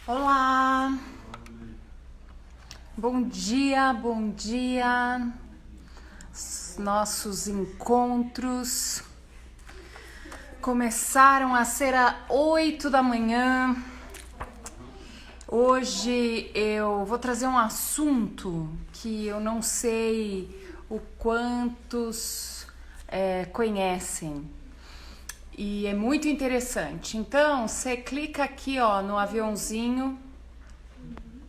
Olá, bom dia, bom dia. Nossos encontros começaram a ser às 8 da manhã. Hoje eu vou trazer um assunto que eu não sei o quantos conhecem. E é muito interessante. Então, você clica aqui, ó, no aviãozinho,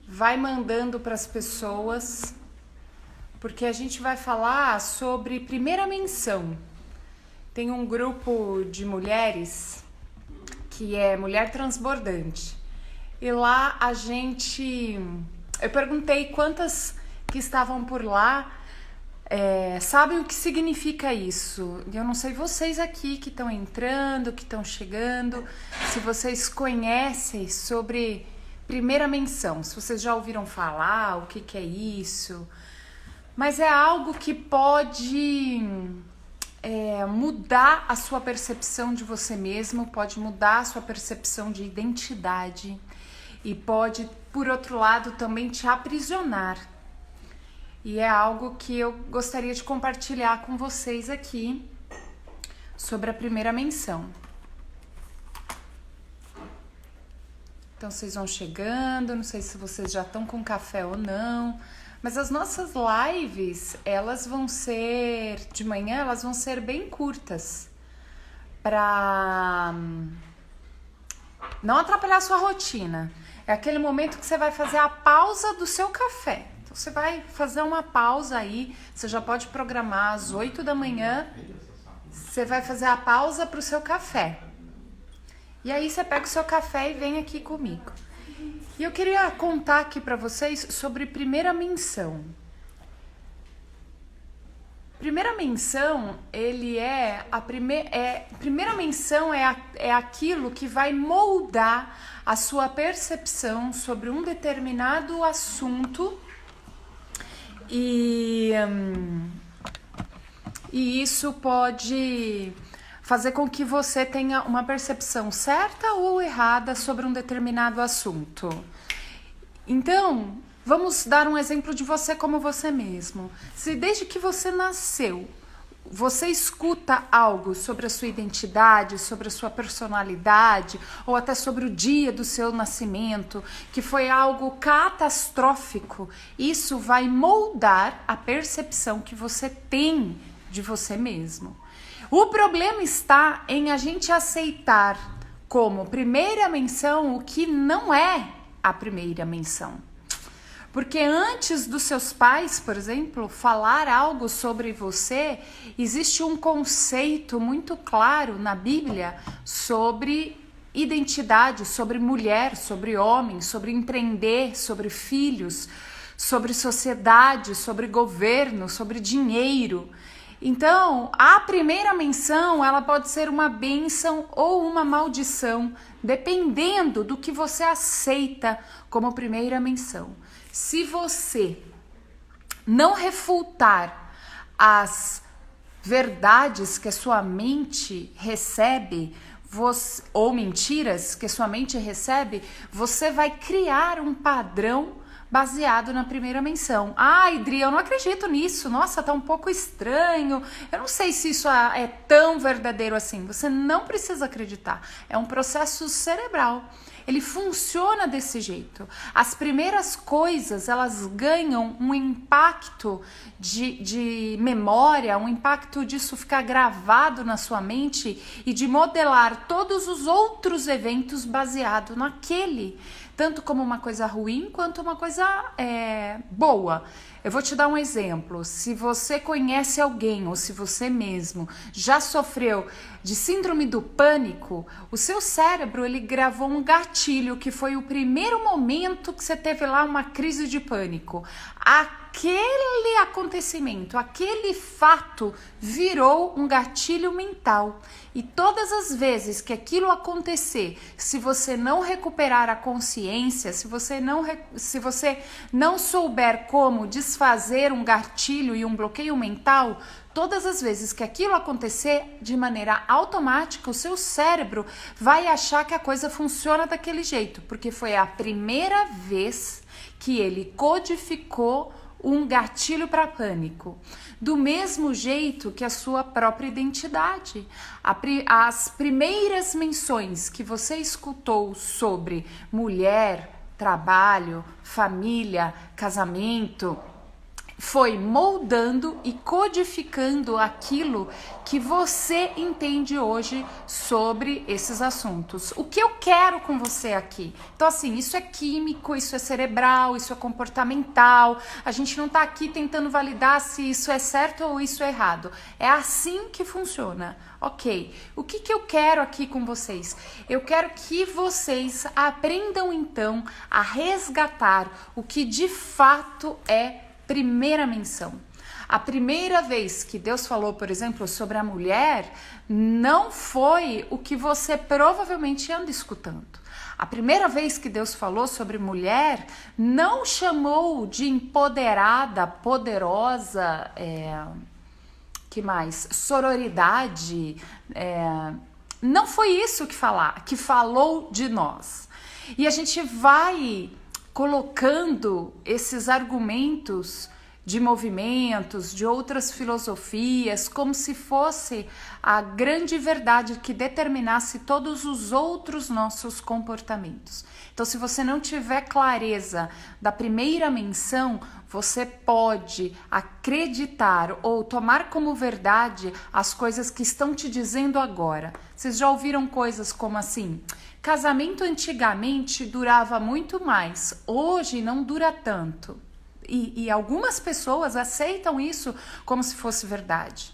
vai mandando para as pessoas, porque a gente vai falar sobre primeira menção. Tem um grupo de mulheres que é Mulher Transbordante. E lá eu perguntei quantas que estavam por lá sabem o que significa isso. Eu não sei vocês aqui que estão entrando, que estão chegando, se vocês conhecem sobre primeira menção, se vocês já ouviram falar o que é isso. Mas é algo que pode mudar a sua percepção de você mesmo, pode mudar a sua percepção de identidade e pode, por outro lado, também te aprisionar. E é algo que eu gostaria de compartilhar com vocês aqui sobre a primeira menção. Então vocês vão chegando, não sei se vocês já estão com café ou não, mas as nossas lives, elas vão ser, de manhã, elas vão ser bem curtas, para não atrapalhar a sua rotina. É aquele momento que você vai fazer a pausa do seu café. Então você vai fazer uma pausa aí, você já pode programar às 8 da manhã, você vai fazer a pausa para o seu café. E aí você pega o seu café e vem aqui comigo. E eu queria contar aqui para vocês sobre primeira menção. Primeira menção, primeira menção é aquilo que vai moldar a sua percepção sobre um determinado assunto e isso pode fazer com que você tenha uma percepção certa ou errada sobre um determinado assunto. Então, vamos dar um exemplo de você como você mesmo. Se desde que você nasceu, você escuta algo sobre a sua identidade, sobre a sua personalidade, ou até sobre o dia do seu nascimento, que foi algo catastrófico, isso vai moldar a percepção que você tem de você mesmo. O problema está em a gente aceitar como primeira menção o que não é a primeira menção. Porque antes dos seus pais, por exemplo, falar algo sobre você, existe um conceito muito claro na Bíblia sobre identidade, sobre mulher, sobre homem, sobre empreender, sobre filhos, sobre sociedade, sobre governo, sobre dinheiro. Então, a primeira menção, ela pode ser uma bênção ou uma maldição, dependendo do que você aceita como primeira menção. Se você não refutar as verdades que a sua mente recebe, ou mentiras que a sua mente recebe, você vai criar um padrão baseado na primeira menção. Ai, Dri, eu não acredito nisso. Nossa, tá um pouco estranho. Eu não sei se isso é tão verdadeiro assim. Você não precisa acreditar. É um processo cerebral. Ele funciona desse jeito. As primeiras coisas, elas ganham um impacto de memória, um impacto disso ficar gravado na sua mente e de modelar todos os outros eventos baseado naquele. Tanto como uma coisa ruim, quanto uma coisa boa. Eu vou te dar um exemplo. Se você conhece alguém, ou se você mesmo já sofreu de síndrome do pânico, o seu cérebro, ele gravou um gatilho, que foi o primeiro momento que você teve lá uma crise de pânico. Aquele acontecimento, aquele fato virou um gatilho mental. E todas as vezes que aquilo acontecer, se você não recuperar a consciência, se você não souber como desfazer um gatilho e um bloqueio mental, todas as vezes que aquilo acontecer, de maneira automática, o seu cérebro vai achar que a coisa funciona daquele jeito, porque foi a primeira vez que ele codificou um gatilho para pânico. Do mesmo jeito que a sua própria identidade. As primeiras menções que você escutou sobre mulher, trabalho, família, casamento, foi moldando e codificando aquilo que você entende hoje sobre esses assuntos. O que eu quero com você aqui? Então, assim, isso é químico, isso é cerebral, isso é comportamental. A gente não tá aqui tentando validar se isso é certo ou isso é errado. É assim que funciona. Ok, o que eu quero aqui com vocês? Eu quero que vocês aprendam, então, a resgatar o que de fato é primeira menção. A primeira vez que Deus falou, por exemplo, sobre a mulher, não foi o que você provavelmente anda escutando. A primeira vez que Deus falou sobre mulher, não chamou de empoderada, poderosa, que mais? Sororidade. Não foi isso que falou de nós. E a gente vai colocando esses argumentos de movimentos, de outras filosofias, como se fosse a grande verdade que determinasse todos os outros nossos comportamentos. Então, se você não tiver clareza da primeira menção, você pode acreditar ou tomar como verdade as coisas que estão te dizendo agora. Vocês já ouviram coisas como assim? Casamento antigamente durava muito mais, hoje não dura tanto. E algumas pessoas aceitam isso como se fosse verdade.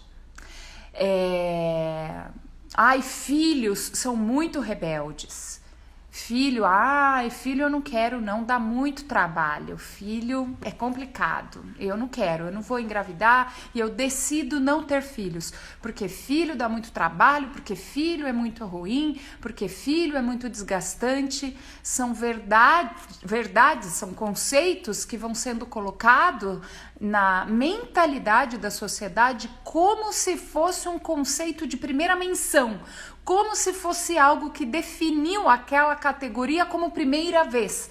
Filhos são muito rebeldes. Filho eu não quero não, dá muito trabalho, filho é complicado, eu não quero, eu não vou engravidar e eu decido não ter filhos, porque filho dá muito trabalho, porque filho é muito ruim, porque filho é muito desgastante. São verdades, são conceitos que vão sendo colocados na mentalidade da sociedade como se fosse um conceito de primeira menção, como se fosse algo que definiu aquela categoria como primeira vez.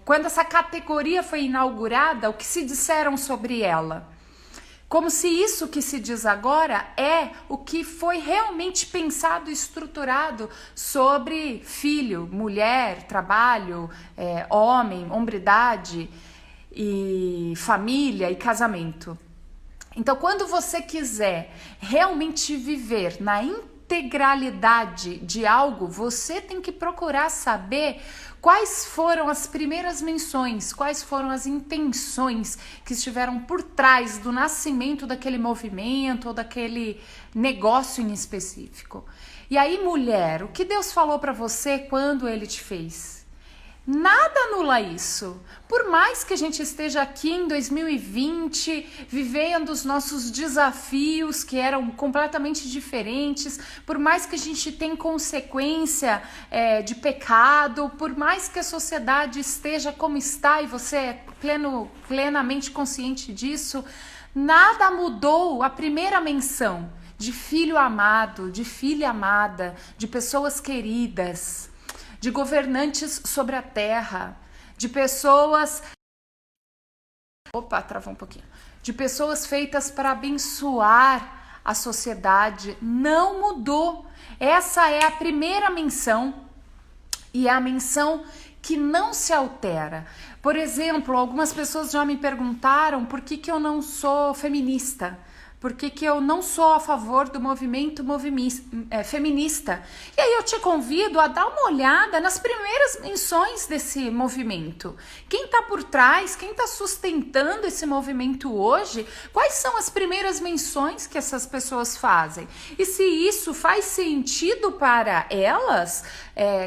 Quando essa categoria foi inaugurada, o que se disseram sobre ela? Como se isso que se diz agora é o que foi realmente pensado e estruturado sobre filho, mulher, trabalho, homem, hombridade, e família e casamento. Então, quando você quiser realmente viver na integralidade de algo, você tem que procurar saber quais foram as primeiras menções, quais foram as intenções que estiveram por trás do nascimento daquele movimento ou daquele negócio em específico. E aí, mulher, o que Deus falou para você quando Ele te fez? Nada anula isso. Por mais que a gente esteja aqui em 2020, vivendo os nossos desafios que eram completamente diferentes, por mais que a gente tenha consequência de pecado, por mais que a sociedade esteja como está e você é plenamente consciente disso, nada mudou a primeira menção de filho amado, de filha amada, de pessoas queridas, de governantes sobre a terra, de pessoas... Travou um pouquinho. De pessoas feitas para abençoar a sociedade. Não mudou. Essa é a primeira menção e é a menção que não se altera. Por exemplo, algumas pessoas já me perguntaram por que eu não sou feminista. Por que eu não sou a favor do movimento feminista? E aí eu te convido a dar uma olhada nas primeiras menções desse movimento. Quem está por trás, quem está sustentando esse movimento hoje, quais são as primeiras menções que essas pessoas fazem? E se isso faz sentido para elas,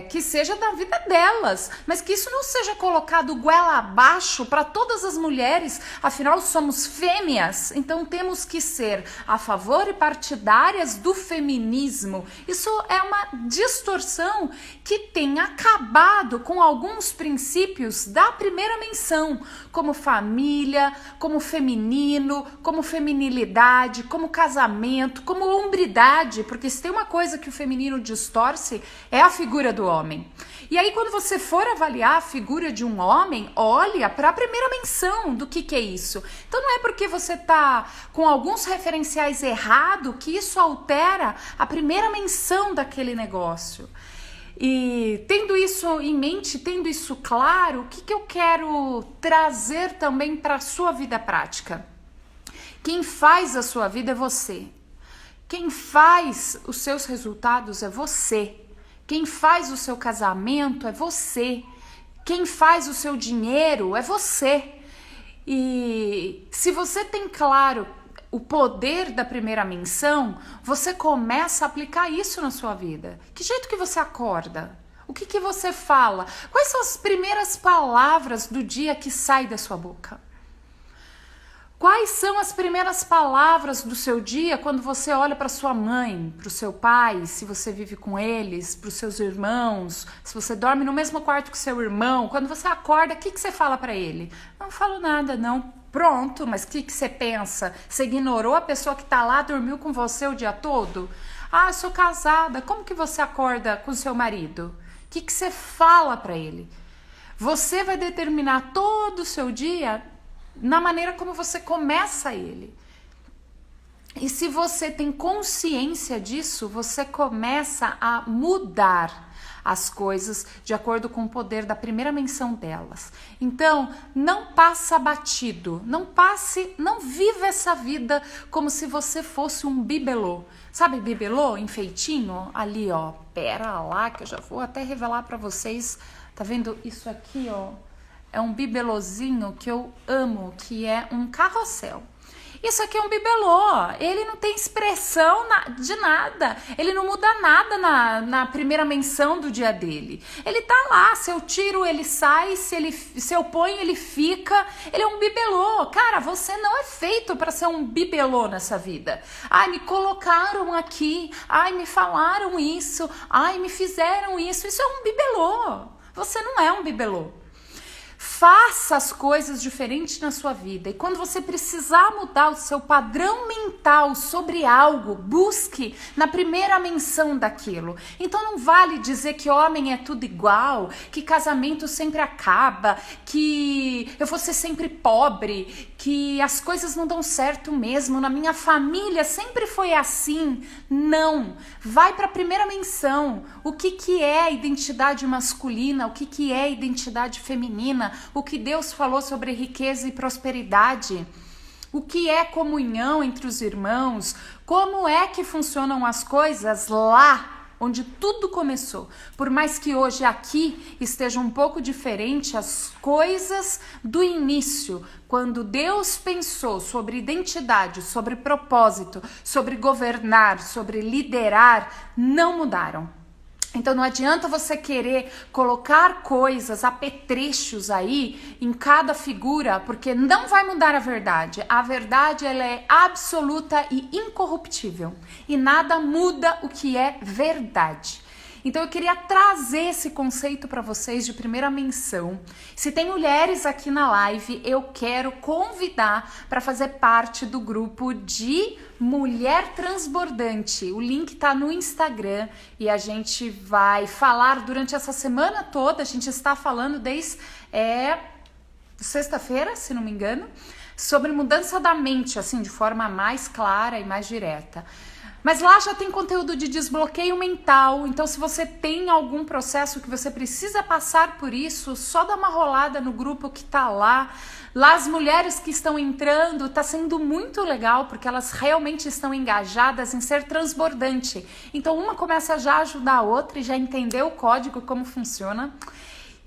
que seja da vida delas, mas que isso não seja colocado goela abaixo para todas as mulheres, afinal somos fêmeas, então temos que ser a favor e partidárias do feminismo. Isso é uma distorção que tem acabado com alguns princípios da primeira menção, como família, como feminino, como feminilidade, como casamento, como hombridade, porque se tem uma coisa que o feminino distorce, é a figura do homem. E aí, quando você for avaliar a figura de um homem, olha para a primeira menção do que é isso. Então, não é porque você tá com alguns referenciais errados que isso altera a primeira menção daquele negócio. E tendo isso em mente, tendo isso claro, o que eu quero trazer também para a sua vida prática? Quem faz a sua vida é você. Quem faz os seus resultados é você. Quem faz o seu casamento é você. Quem faz o seu dinheiro é você. E se você tem claro o poder da primeira menção, você começa a aplicar isso na sua vida. Que jeito que você acorda? O que você fala? Quais são as primeiras palavras do dia que saem da sua boca? Quais são as primeiras palavras do seu dia quando você olha para sua mãe, para o seu pai, se você vive com eles, para os seus irmãos, se você dorme no mesmo quarto que seu irmão, quando você acorda, o que você fala para ele? Não falo nada, não. Pronto, mas o que você pensa? Você ignorou a pessoa que está lá, dormiu com você o dia todo? Ah, eu sou casada. Como que você acorda com seu marido? O que você fala para ele? Você vai determinar todo o seu dia na maneira como você começa ele. E se você tem consciência disso, você começa a mudar as coisas de acordo com o poder da primeira menção delas. Então, não passa batido, não viva essa vida como se você fosse um bibelô. Sabe bibelô, enfeitinho? Ali, ó, pera lá que eu já vou até revelar para vocês. Tá vendo isso aqui, ó? É um bibelôzinho que eu amo, que é um carrossel. Isso aqui é um bibelô, ele não tem expressão de nada, ele não muda nada na primeira menção do dia dele. Ele tá lá, se eu tiro ele sai, se eu ponho ele fica, ele é um bibelô. Cara, você não é feito para ser um bibelô nessa vida. Ai, me colocaram aqui, ai, me falaram isso, ai, me fizeram isso é um bibelô. Você não é um bibelô. Faça as coisas diferentes na sua vida. E quando você precisar mudar o seu padrão mental sobre algo, busque na primeira menção daquilo. Então não vale dizer que homem é tudo igual, que casamento sempre acaba, que eu vou ser sempre pobre, que as coisas não dão certo mesmo, na minha família sempre foi assim. Não. Vai para a primeira menção. O que é identidade masculina? O que é identidade feminina? O que Deus falou sobre riqueza e prosperidade, o que é comunhão entre os irmãos, como é que funcionam as coisas lá onde tudo começou. Por mais que hoje aqui esteja um pouco diferente as coisas do início, quando Deus pensou sobre identidade, sobre propósito, sobre governar, sobre liderar, não mudaram. Então não adianta você querer colocar coisas, apetrechos aí em cada figura, porque não vai mudar a verdade. A verdade ela é absoluta e incorruptível. E nada muda o que é verdade. Então eu queria trazer esse conceito para vocês de primeira menção. Se tem mulheres aqui na live, eu quero convidar para fazer parte do grupo de Mulher Transbordante. O link tá no Instagram e a gente vai falar durante essa semana toda. A gente está falando desde sexta-feira, se não me engano, sobre mudança da mente, assim, de forma mais clara e mais direta. Mas lá já tem conteúdo de desbloqueio mental, então se você tem algum processo que você precisa passar por isso, só dá uma rolada no grupo que tá lá. Lá as mulheres que estão entrando, tá sendo muito legal, porque elas realmente estão engajadas em ser transbordante. Então uma começa já a ajudar a outra e já entender o código, como funciona.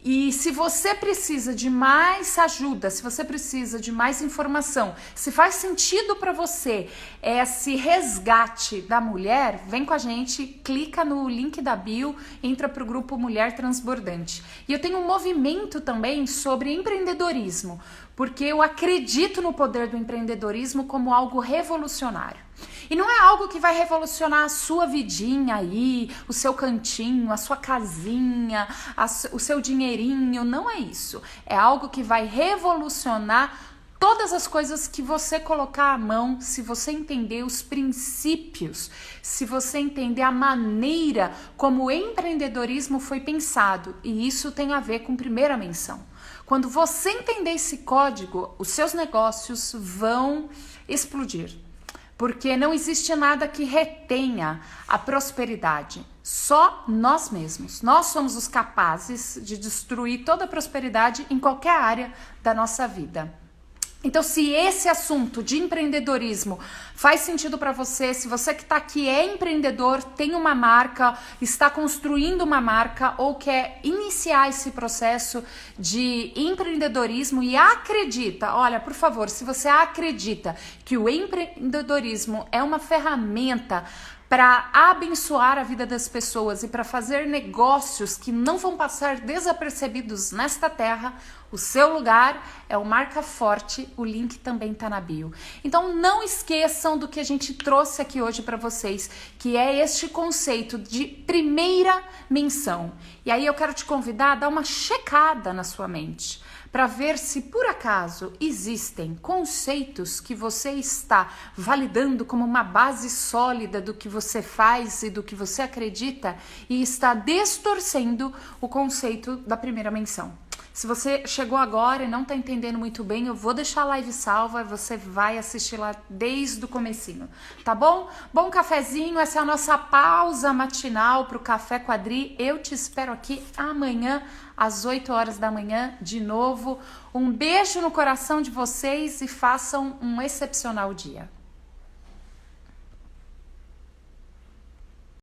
E se você precisa de mais ajuda, se você precisa de mais informação, se faz sentido para você esse resgate da mulher, vem com a gente, clica no link da bio, entra para o grupo Mulher Transbordante. E eu tenho um movimento também sobre empreendedorismo, porque eu acredito no poder do empreendedorismo como algo revolucionário. E não é algo que vai revolucionar a sua vidinha aí, o seu cantinho, a sua casinha, o seu dinheirinho, não é isso. É algo que vai revolucionar todas as coisas que você colocar à mão, se você entender os princípios, se você entender a maneira como o empreendedorismo foi pensado. E isso tem a ver com primeira menção. Quando você entender esse código, os seus negócios vão explodir. Porque não existe nada que retenha a prosperidade. Só nós mesmos. Nós somos os capazes de destruir toda a prosperidade em qualquer área da nossa vida. Então, se esse assunto de empreendedorismo faz sentido para você, se você que está aqui é empreendedor, tem uma marca, está construindo uma marca ou quer iniciar esse processo de empreendedorismo e acredita, olha, por favor, se você acredita que o empreendedorismo é uma ferramenta para abençoar a vida das pessoas e para fazer negócios que não vão passar desapercebidos nesta terra, o seu lugar é o Marca Forte, o link também está na bio. Então não esqueçam do que a gente trouxe aqui hoje para vocês, que é este conceito de primeira menção. E aí eu quero te convidar a dar uma checada na sua mente, para ver se por acaso existem conceitos que você está validando como uma base sólida do que você faz e do que você acredita e está distorcendo o conceito da primeira menção. Se você chegou agora e não está entendendo muito bem, eu vou deixar a live salva e você vai assistir lá desde o comecinho, tá bom? Bom cafezinho, essa é a nossa pausa matinal para o Café Quadri. Eu te espero aqui amanhã às 8 horas da manhã de novo. Um beijo no coração de vocês e façam um excepcional dia.